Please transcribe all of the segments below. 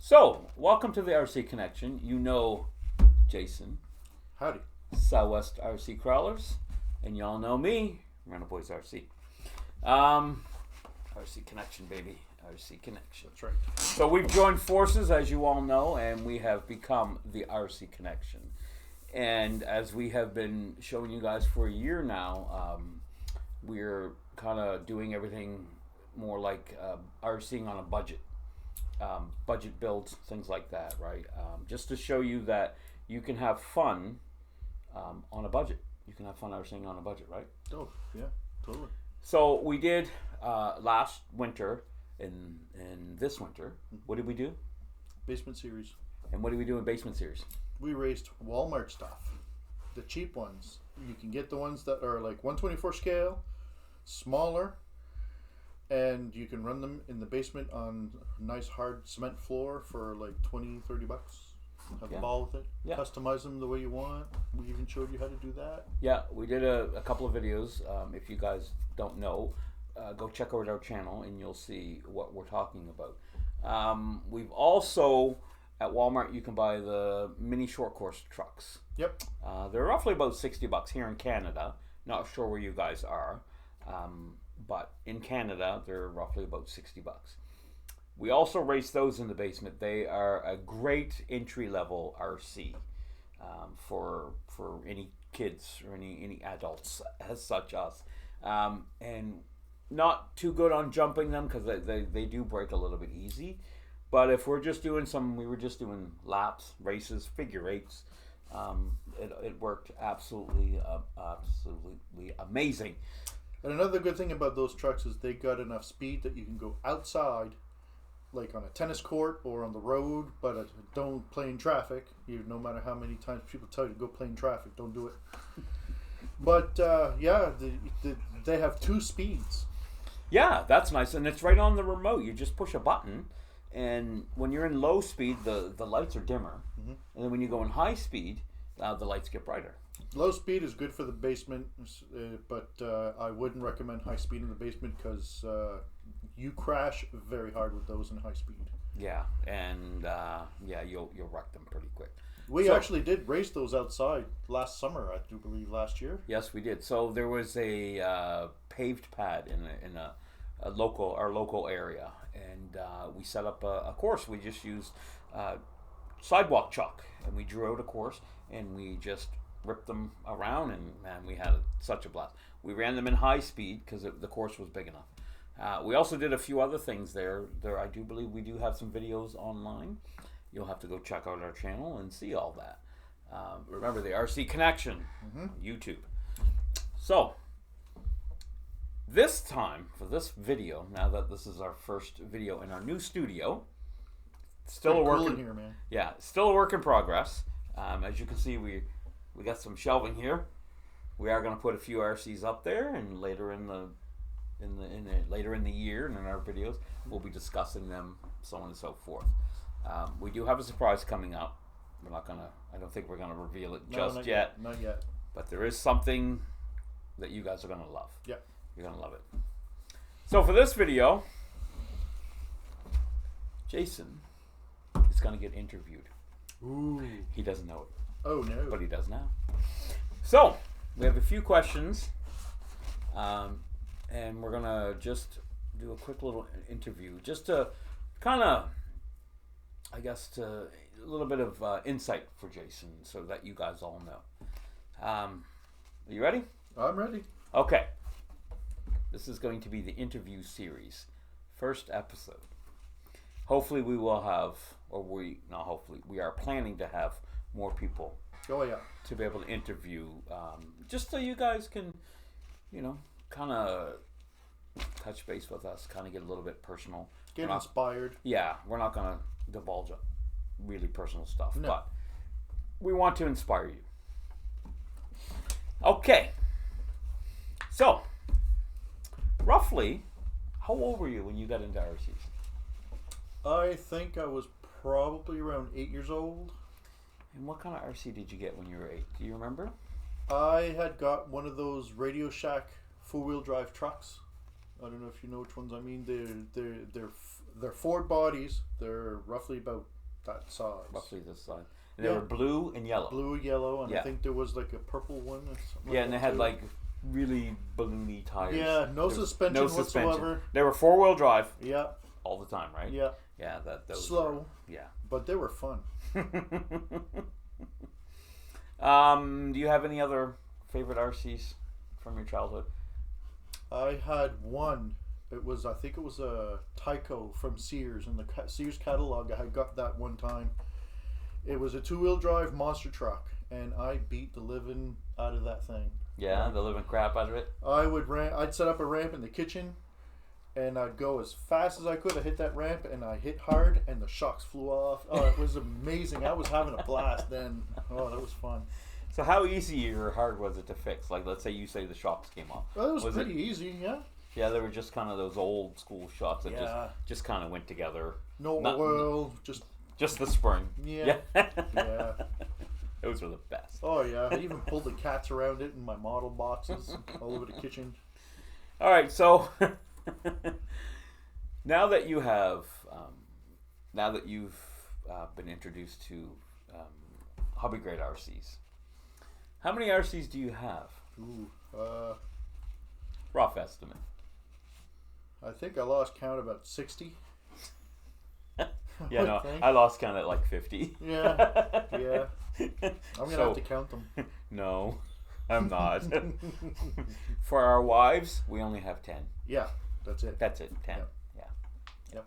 So, welcome to the RC Connection. You know Jason, Howdy. Southwest RC Crawlers, and y'all know me, Rental Boys RC. RC Connection, baby. RC Connection. That's right. So we've joined forces, as you all know, and we have become the RC Connection. And as we have been showing you guys for a year now, we're kind of doing everything more like RCing on a budget. Budget builds, things like that, right? Just to show you that you can have fun on a budget. You can have fun RCing on a budget, right? Oh, yeah, totally. So we did last winter and this winter. What did we do? Basement series. And what did we do in Basement Series? We raced Walmart stuff. The cheap ones. You can get the ones that are like 124 scale, smaller, and you can run them in the basement on a nice hard cement floor for like 20, 30 bucks. Have a ball with it. Yeah. Customize them the way you want. We even showed you how to do that. Yeah, we did a couple of videos. If you guys don't know, go check out our channel and you'll see what we're talking about. We've also, at Walmart, you can buy the mini short course trucks. Yep. They're roughly about 60 bucks here in Canada. Not sure where you guys are. But in Canada, they're roughly about 60 bucks. We also race those in the basement. They are a great entry-level RC for any kids or any adults as such as. And not too good on jumping them because they do break a little bit easy. But if we're just doing we were just doing laps, races, figure eights. It worked absolutely amazing. And another good thing about those trucks is they got enough speed that you can go outside, like on a tennis court or on the road, but don't play in traffic. No matter how many times people tell you to go play in traffic, don't do it. But they have two speeds. Yeah, that's nice, and it's right on the remote. You just push a button, and when you're in low speed, the lights are dimmer, and then when you go in high speed, the lights get brighter. Low speed is good for the basement, but I wouldn't recommend high speed in the basement because you crash very hard with those in high speed. Yeah, and you'll wreck them pretty quick. We actually did race those outside last summer, I do believe, last year. Yes, we did. So there was a paved pad in our local area, and we set up a course. We just used sidewalk chalk, and we drew out a course, and we just ripped them around, and man, we had such a blast. We ran them in high speed because the course was big enough. We also did a few other things there. I do believe we do have some videos online. You'll have to go check out our channel and see all that. Remember the RC Connection, YouTube. So this time for this video, now that this is our first video in our new studio, still a work. Cool in here, man. Yeah, still a work in progress. As you can see, we got some shelving here. We are going to put a few RCs up there, and later in the year and in our videos, we'll be discussing them, so on and so forth. We do have a surprise coming up. I don't think we're gonna reveal it just yet. Not yet. But there is something that you guys are gonna love. Yeah. You're gonna love it. So for this video, Jason is gonna get interviewed. Ooh. He doesn't know it. Oh no. But he does now. So we have a few questions, and we're gonna just do a quick little interview, just to kind of, I guess, a little bit of insight for Jason, so that you guys all know. Are you ready? I'm ready. Okay. This is going to be the interview series, first episode. Hopefully we will have, we are planning to have more people. Oh yeah. To be able to interview, just so you guys can, kind of touch base with us, kind of get a little bit personal. Get inspired. Yeah, we're not going to divulge really personal stuff, No. but we want to inspire you. Okay. So, roughly, how old were you when you got into RCs? I think I was probably around 8 years old. And what kind of RC did you get when you were 8? Do you remember? I had got one of those Radio Shack 4-wheel drive trucks. I don't know if you know which ones I mean. They're Ford bodies. They're roughly about that size. roughly this size. And they Yeah. were blue and yellow. Blue, yellow, and Yeah. I think there was like a purple one. Or something Yeah, like and they that had too. like really balloony tires. Yeah, no There was suspension whatsoever. They were 4-wheel drive Yeah, all the time, right? yeah, Yeah, those slow, were- yeah. but they were fun. Do you have any other favorite RCs from your childhood? I had one. I think it was a Tyco from Sears in the Sears catalog. I had got that one time. It was a 2-wheel drive monster truck, and I beat the living out of that thing. Yeah, the living crap out of it. I'd set up a ramp in the kitchen, and I'd go as fast as I could. I hit that ramp, and I hit hard, and the shocks flew off. Oh, it was amazing. I was having a blast then. Oh, that was fun. So how easy or hard was it to fix? Like, let's say the shocks came off. Well, it was Was pretty easy, yeah. Yeah, they were just kind of those old school shocks that Yeah. just kind of went together. No Not- oil, just Just the spring. yeah. Yeah. Those were the best. Oh yeah, I even pulled the cats around it in my model boxes all over the kitchen. All right, so now that you have, now that you've been introduced to hobby grade RCs, how many RCs do you have? Ooh, Rough estimate. I think I lost count about 60. Yeah, no, think. I lost count at like 50. Yeah, yeah. I'm gonna So- have to count them. No, I'm not. For our wives, we only have 10. Yeah, that's it. That's it, 10. Yep. Yeah. Yep.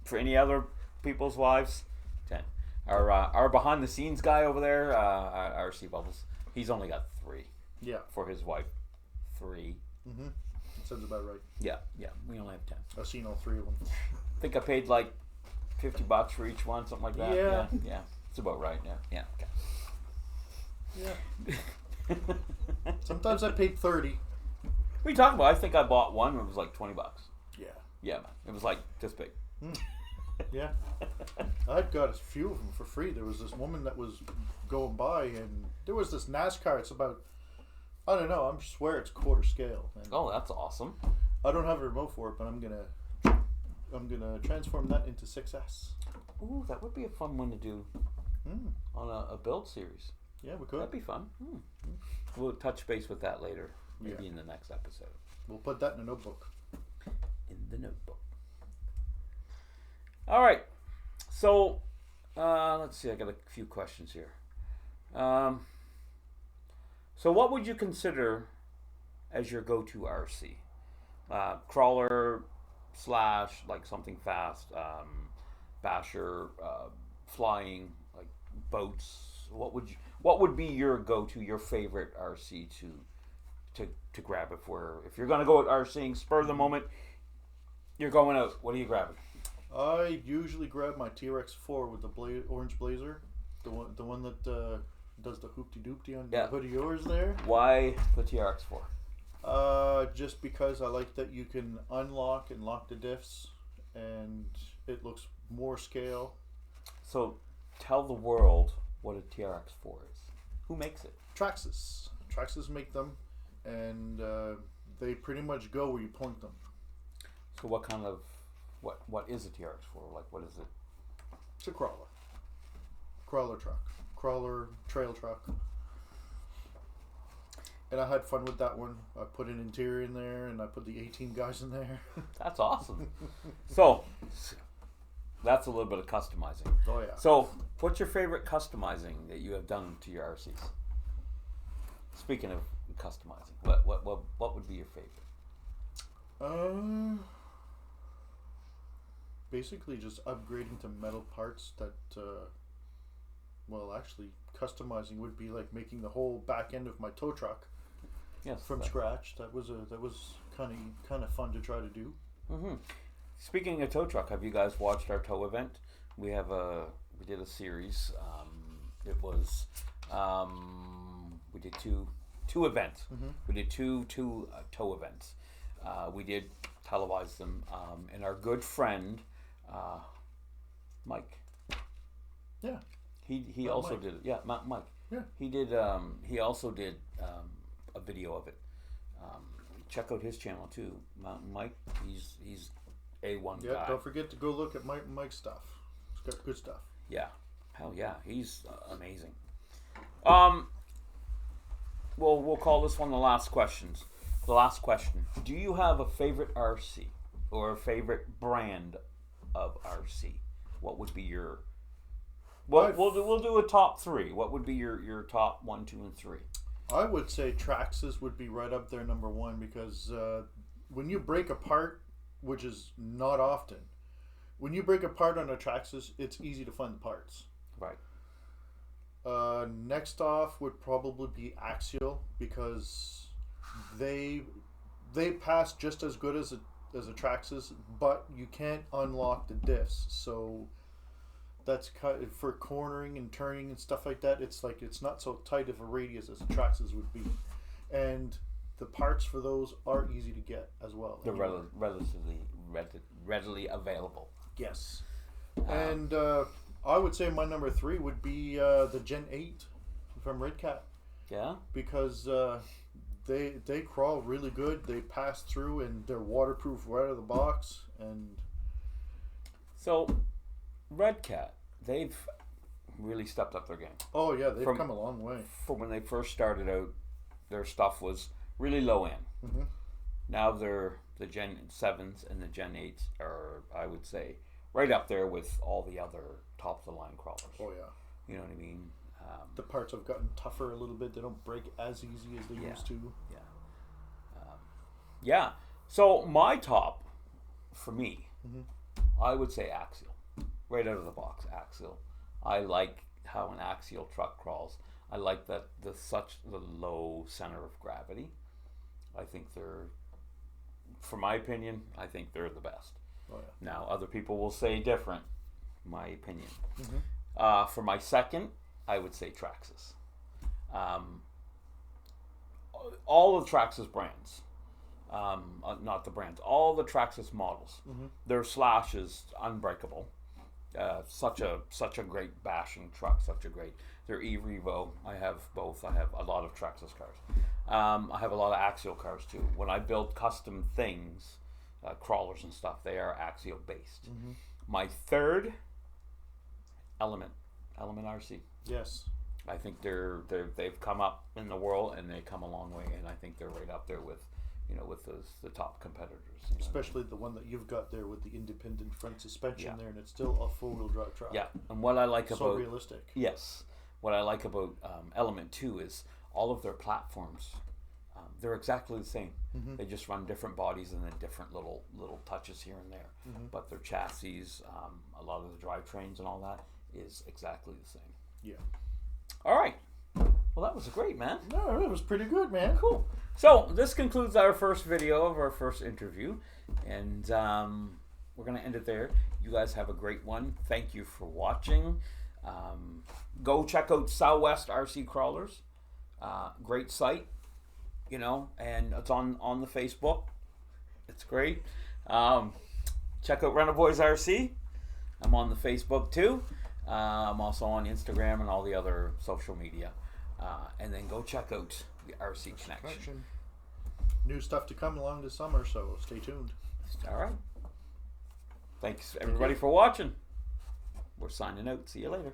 For any other people's wives, 10. Our behind the scenes guy over there, RC Bubbles, he's only got 3. Yeah. For his wife, 3. Mm-hmm. Sounds about right. Yeah, we only have 10. I've seen all 3 of them. I think I paid like $50 for each one, something like that. Yeah. Yeah. It's about right. Yeah. Yeah. Okay. Sometimes I paid 30. What are you talking about? I think I bought one. It was like $20. Yeah. Yeah, man. It was like this big. Yeah. I'd got a few of them for free. There was this woman that was going by, and there was this NASCAR. It's about, I don't know, I swear it's quarter scale. And Oh, that's awesome. I don't have a remote for it, but I'm gonna transform that into 6S. Ooh, that would be a fun one to do on a build series. Yeah, we could. That'd be fun. We'll touch base with that later, maybe Yeah. in the next episode. We'll put that in a notebook. In the notebook. All right. So, let's see. I got a few questions here. So, what would you consider as your go-to RC? Crawler / like something fast, basher, flying, like boats. What would be your go-to, your favorite RC to grab if you're gonna go at RCing spur of the moment? You're going out. What are you grabbing? I usually grab my TRX4 with the orange blazer, the one that does the hoopty-doopty on the hood of yours there. Why the TRX4? Just because I like that you can unlock and lock the diffs, and it looks more scale. So, tell the world what a TRX4 is. Who makes it? Traxxas. Traxxas make them, and they pretty much go where you point them. So, what kind of what is a TRX4? Like, what is it? It's a crawler trail truck. And I had fun with that one. I put an interior in there, and I put the 18 guys in there. That's awesome. So, that's a little bit of customizing. Oh yeah. So, what's your favorite customizing that you have done to your RCs? Speaking of customizing, what would be your favorite? Basically just upgrading to metal parts that, well, actually customizing would be like making the whole back end of my tow truck from scratch. That was kind of fun to try to do. Mm-hmm. Speaking of tow truck, have you guys watched our tow event? We did a series. It was we did two events. Mm-hmm. We did two tow events. We did televise them, and our good friend Mike. Yeah. He also Mike. did it. Yeah, Mike. Yeah. He did. He also did a video of it. Check out his channel too, Mountain Mike. He's A1 Yeah. guy. Don't forget to go look at Mike's stuff. It's got good stuff. Yeah, hell yeah, he's amazing. We'll call this one the last questions. The last question: do you have a favorite RC or a favorite brand of RC? What would be your? Well, we'll do a top three. What would be your top 1, 2, and 3? I would say Traxxas would be right up there number one because when you break apart, which is not often, when you break apart on a Traxxas, it's easy to find the parts. Right. Next off would probably be Axial because they pass just as good as a Traxxas, but you can't unlock the diffs. So that's for cornering and turning and stuff like that. It's like it's not so tight of a radius as a Traxxas would be, and the parts for those are easy to get as well. They're relatively readily available. Yes, and I would say my number 3 would be the Gen 8 from Red Cat. Yeah. Because they crawl really good. They pass through and they're waterproof right out of the box. And so, Red Cat, they've really stepped up their game. Oh yeah, they've come a long way. From when they first started out, their stuff was really low end. Mm-hmm. Now the Gen 7s and the Gen 8s are, I would say, right up there with all the other top of the line crawlers. Oh yeah. You know what I mean? The parts have gotten tougher a little bit. They don't break as easy as they used to. Yeah. Yeah. So my top, for me, I would say Axial. Right out of the box, Axial. I like how an Axial truck crawls. I like that the low center of gravity. I think they're, for my opinion, I think they're the best. Oh, yeah. Now, other people will say different, my opinion. Mm-hmm. For my second, I would say Traxxas. All of Traxxas brands, not the brands, all the Traxxas models, their slash is unbreakable. Such a great bashing truck, such a great. Their E-Revo, I have both. I have a lot of Traxxas cars. I have a lot of Axial cars too. When I build custom things, crawlers and stuff, they are Axial based. My third, Element RC. Yes. I think they've come up in the world and they come a long way, and I think they're right up there with the top competitors. Especially the one that you've got there with the independent front suspension there, and it's still a four-wheel drive truck. Yeah, and what I like so about realistic. Yes, what I like about Element 2 is all of their platforms. They're exactly the same. They just run different bodies and then different little touches here and there. But their chassis, a lot of the drivetrains and all that is exactly the same. Yeah. All right. Well, that was great, man. No, it was pretty good, man. Cool. So this concludes our first video of our first interview, and we're going to end it there. You guys have a great one. Thank you for watching. Go check out Southwest RC Crawlers. Great site, and it's on the Facebook. It's great. Check out Rental Boys RC. I'm on the Facebook too. I'm also on Instagram and all the other social media. And then go check out the RC Connection. New stuff to come along this summer, so stay tuned. All right. Thanks everybody for watching. We're signing out. See you later.